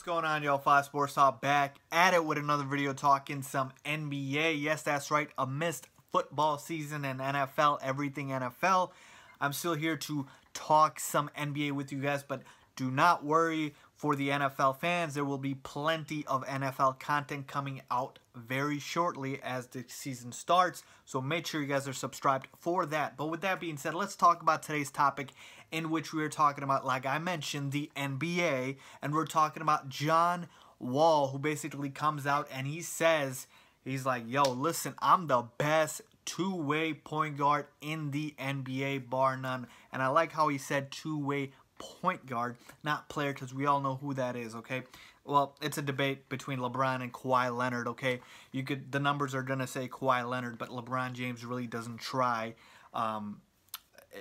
going on, y'all? Five Sports Talk back at it with another video talking some NBA. Yes, that's right, a missed football season and NFL, everything NFL. I'm still here to talk some NBA with you guys, but do not worry for the NFL fans. There will be plenty of NFL content coming out very shortly as the season starts, so make sure you guys are subscribed for that. But with that being said, let's talk about today's topic, in which we are talking about, like I mentioned, the NBA, and we're talking about John Wall, who basically comes out and he says, he's like, yo, listen, I'm the best two-way point guard in the NBA, bar none. And I like how he said two-way point guard, not player, because we all know who that is, okay? Well, it's a debate between LeBron and Kawhi Leonard, okay? The numbers are going to say Kawhi Leonard, but LeBron James really doesn't try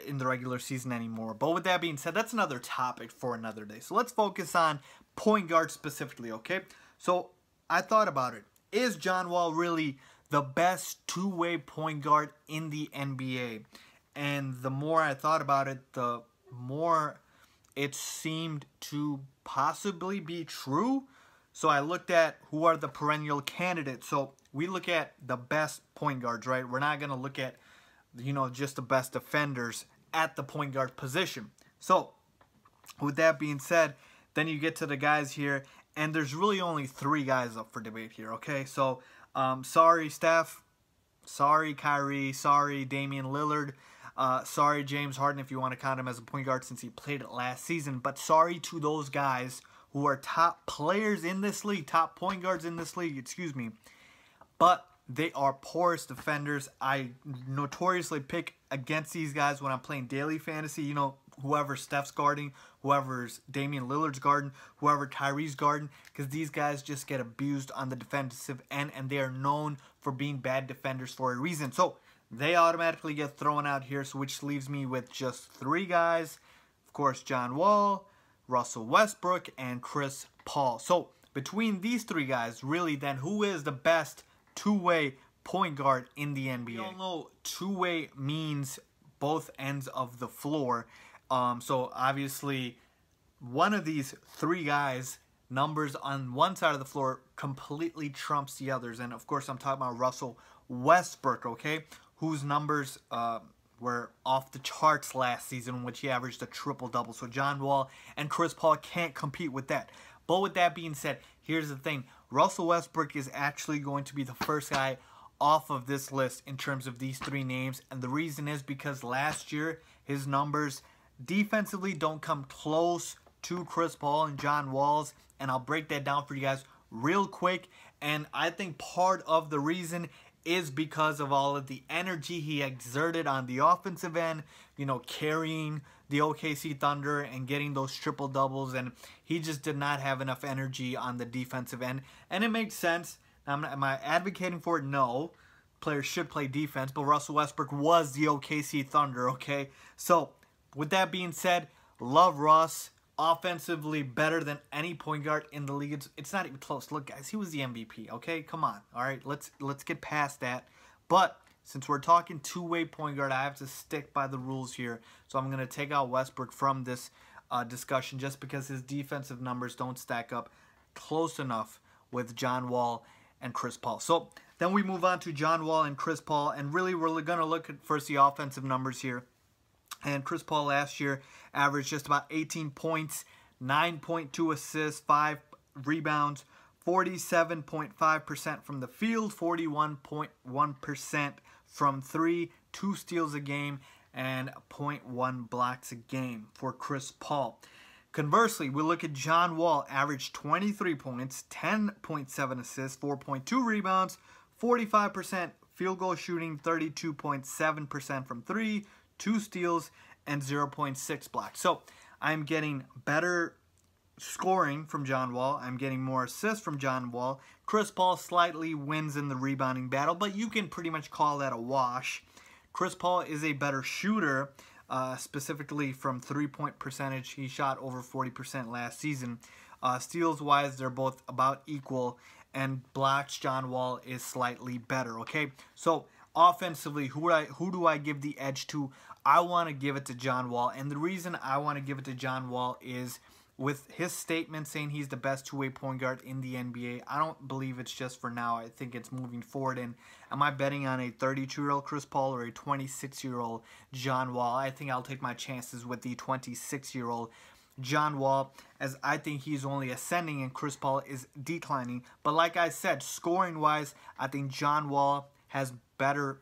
in the regular season anymore. But with that being said, that's another topic for another day. So let's focus on point guard specifically, okay? So I thought about it. Is John Wall really the best two-way point guard in the NBA? And the more I thought about it, the more it seemed to possibly be true. So I looked at who are the perennial candidates. So we look at the best point guards, right? We're not going to look at, you know, just the best defenders at the point guard position. So with that being said, then you get to the guys here, and there's really only three guys up for debate here, okay? So sorry, Steph. Sorry, Kyrie. Sorry, Damian Lillard. Sorry, James Harden, if you want to count him as a point guard since he played it last season. But sorry to those guys who are top players in this league, top point guards in this league, excuse me. But they are porous defenders. I notoriously pick against these guys when I'm playing daily fantasy. You know, whoever Steph's guarding, whoever's Damian Lillard's guarding, whoever Kyrie's guarding, because these guys just get abused on the defensive end, and they are known for being bad defenders for a reason. So they automatically get thrown out here, so which leaves me with just three guys. Of course, John Wall, Russell Westbrook, and Chris Paul. So between these three guys, really then, who is the best two-way point guard in the NBA? We all know two-way means both ends of the floor. So obviously, one of these three guys' numbers on one side of the floor completely trumps the others. And of course, I'm talking about Russell Westbrook, okay? Whose numbers were off the charts last season, in which he averaged a triple-double. So John Wall and Chris Paul can't compete with that. But with that being said, here's the thing. Russell Westbrook is actually going to be the first guy off of this list in terms of these three names. And the reason is because last year, his numbers defensively don't come close to Chris Paul and John Wall's. And I'll break that down for you guys real quick. And I think part of the reason is because of all of the energy he exerted on the offensive end, you know, carrying the OKC Thunder and getting those triple doubles, and he just did not have enough energy on the defensive end. And it makes sense. Am I advocating for it? No. Players should play defense, but Russell Westbrook was the OKC Thunder, okay? So with that being said, love Russ. Offensively better than any point guard in the league. It's not even close. Look, guys, he was the MVP, okay? Come on. All right, let's get past that. But since we're talking two-way point guard, I have to stick by the rules here. So I'm going to take out Westbrook from this discussion just because his defensive numbers don't stack up close enough with John Wall and Chris Paul. So then we move on to John Wall and Chris Paul, and really we're going to look at first the offensive numbers here. And Chris Paul last year averaged just about 18 points, 9.2 assists, 5 rebounds, 47.5% from the field, 41.1% from three, 2 steals a game, and 0.1 blocks a game for Chris Paul. Conversely, we look at John Wall, averaged 23 points, 10.7 assists, 4.2 rebounds, 45% field goal shooting, 32.7% from three, 2 steals, and 0.6 blocks. So I'm getting better scoring from John Wall. I'm getting more assists from John Wall. Chris Paul slightly wins in the rebounding battle, but you can pretty much call that a wash. Chris Paul is a better shooter, specifically from three-point percentage. He shot over 40% last season. Steals-wise, they're both about equal, and blocks, John Wall is slightly better, okay? So offensively, who do I give the edge to? I want to give it to John Wall, and the reason I want to give it to John Wall is with his statement saying he's the best two-way point guard in the NBA. I don't believe it's just for now. I think it's moving forward. And am I betting on a 32-year-old Chris Paul or a 26-year-old John Wall? I think I'll take my chances with the 26-year-old John Wall, as I think he's only ascending and Chris Paul is declining. But like I said, scoring-wise, I think John Wall has better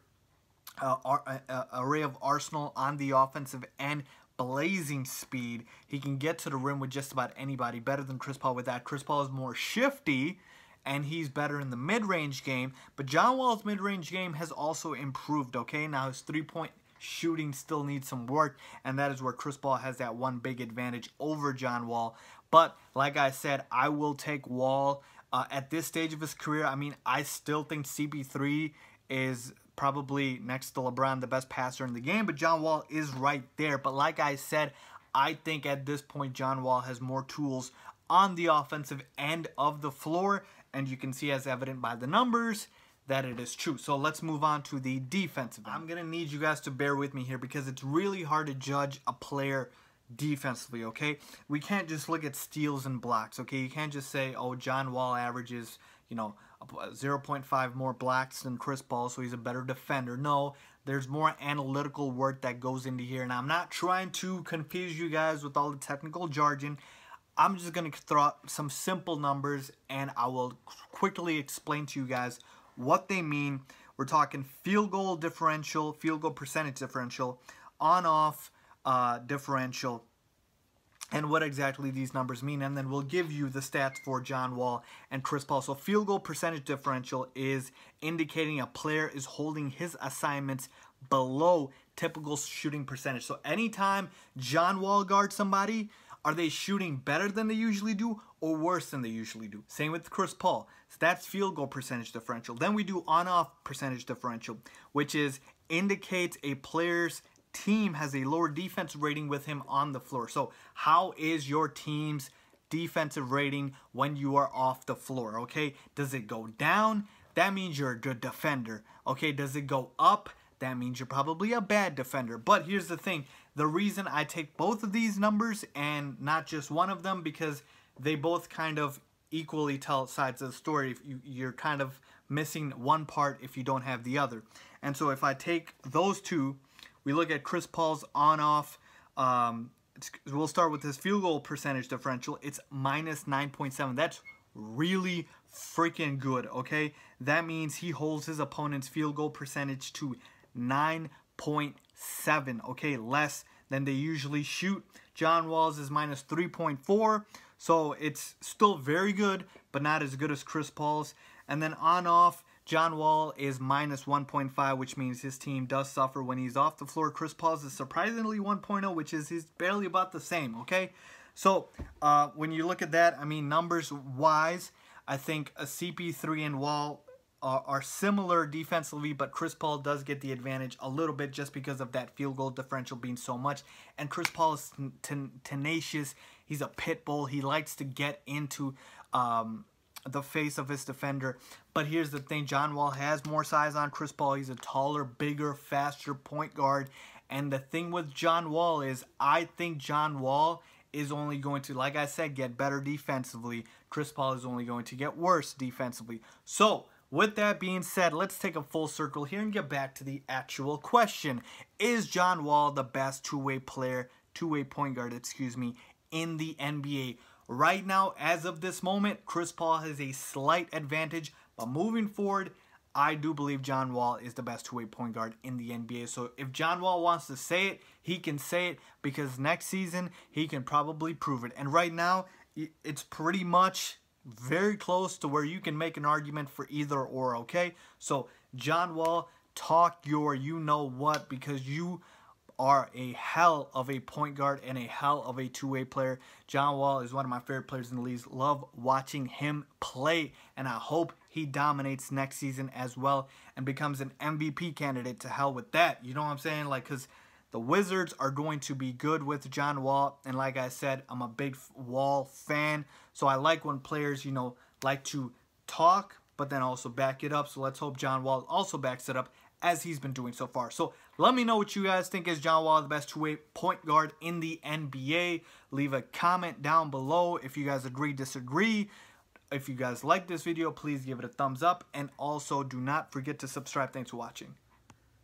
array of arsenal on the offensive end. Blazing speed. He can get to the rim with just about anybody, better than Chris Paul with that. Chris Paul is more shifty, and he's better in the mid-range game. But John Wall's mid-range game has also improved, okay? Now his three-point shooting still needs some work, and that is where Chris Paul has that one big advantage over John Wall. But like I said, I will take Wall at this stage of his career. I mean, I still think CP3 is probably next to LeBron the best passer in the game, but John Wall is right there. But like I said, I think at this point John Wall has more tools on the offensive end of the floor, and you can see, as evident by the numbers, that it is true. So let's move on to the defensive end. I'm gonna need you guys to bear with me here because it's really hard to judge a player defensively, okay? We can't just look at steals and blocks, okay? You can't just say, oh, John Wall averages, you know, 0.5 more blocks than Chris Paul, so he's a better defender. No, there's more analytical work that goes into here, and I'm not trying to confuse you guys with all the technical jargon. I'm just going to throw out some simple numbers, and I will quickly explain to you guys what they mean. We're talking field goal differential, field goal percentage differential, on-off differential, and what exactly these numbers mean, and then we'll give you the stats for John Wall and Chris Paul. So field goal percentage differential is indicating a player is holding his assignments below typical shooting percentage. So anytime John Wall guards somebody, are they shooting better than they usually do or worse than they usually do? Same with Chris Paul. So that's field goal percentage differential. Then we do on-off percentage differential, which is indicates a player's team has a lower defensive rating with him on the floor. So how is your team's defensive rating when you are off the floor? Okay, does it go down? That means you're a good defender. Okay, does it go up? That means you're probably a bad defender. But here's the thing, the reason I take both of these numbers and not just one of them, because they both kind of equally tell sides of the story. If you're kind of missing one part if you don't have the other. And so if I take those two, we look at Chris Paul's on-off. We'll start with his field goal percentage differential. It's minus 9.7. That's really freaking good, okay? That means he holds his opponent's field goal percentage to 9.7, okay? Less than they usually shoot. John Wall's is minus 3.4. So it's still very good, but not as good as Chris Paul's. And then on-off, John Wall is minus 1.5, which means his team does suffer when he's off the floor. Chris Paul's is surprisingly 1.0, which is he's barely about the same, okay? So when you look at that, I mean, numbers-wise, I think a CP3 and Wall are similar defensively, but Chris Paul does get the advantage a little bit just because of that field goal differential being so much. And Chris Paul is tenacious. He's a pit bull. He likes to get into the face of his defender. But here's the thing, John Wall has more size on Chris Paul. He's a taller, bigger, faster point guard. And the thing with John Wall is I think John Wall is only going to, like I said, get better defensively. Chris Paul is only going to get worse defensively. So with that being said, let's take a full circle here and get back to the actual question. Is John Wall the best two-way player, two-way point guard, in the NBA? Right now, as of this moment, Chris Paul has a slight advantage, but moving forward, I do believe John Wall is the best two-way point guard in the NBA. So if John Wall wants to say it, he can say it, because next season, he can probably prove it. And right now, it's pretty much very close to where you can make an argument for either or, okay? So John Wall, talk your you-know-what, because you are a hell of a point guard and a hell of a two-way player. John Wall is one of my favorite players in the league. Love watching him play, and I hope he dominates next season as well and becomes an MVP candidate. To hell with that. You know what I'm saying? Like, because the Wizards are going to be good with John Wall, and like I said, I'm a big Wall fan, so I like when players, you know, like to talk but then also back it up. So let's hope John Wall also backs it up as he's been doing so far. So let me know what you guys think. Is John Wall the best two-way point guard in the NBA? Leave a comment down below if you guys agree, disagree. If you guys like this video, please give it a thumbs up. And also, do not forget to subscribe. Thanks for watching.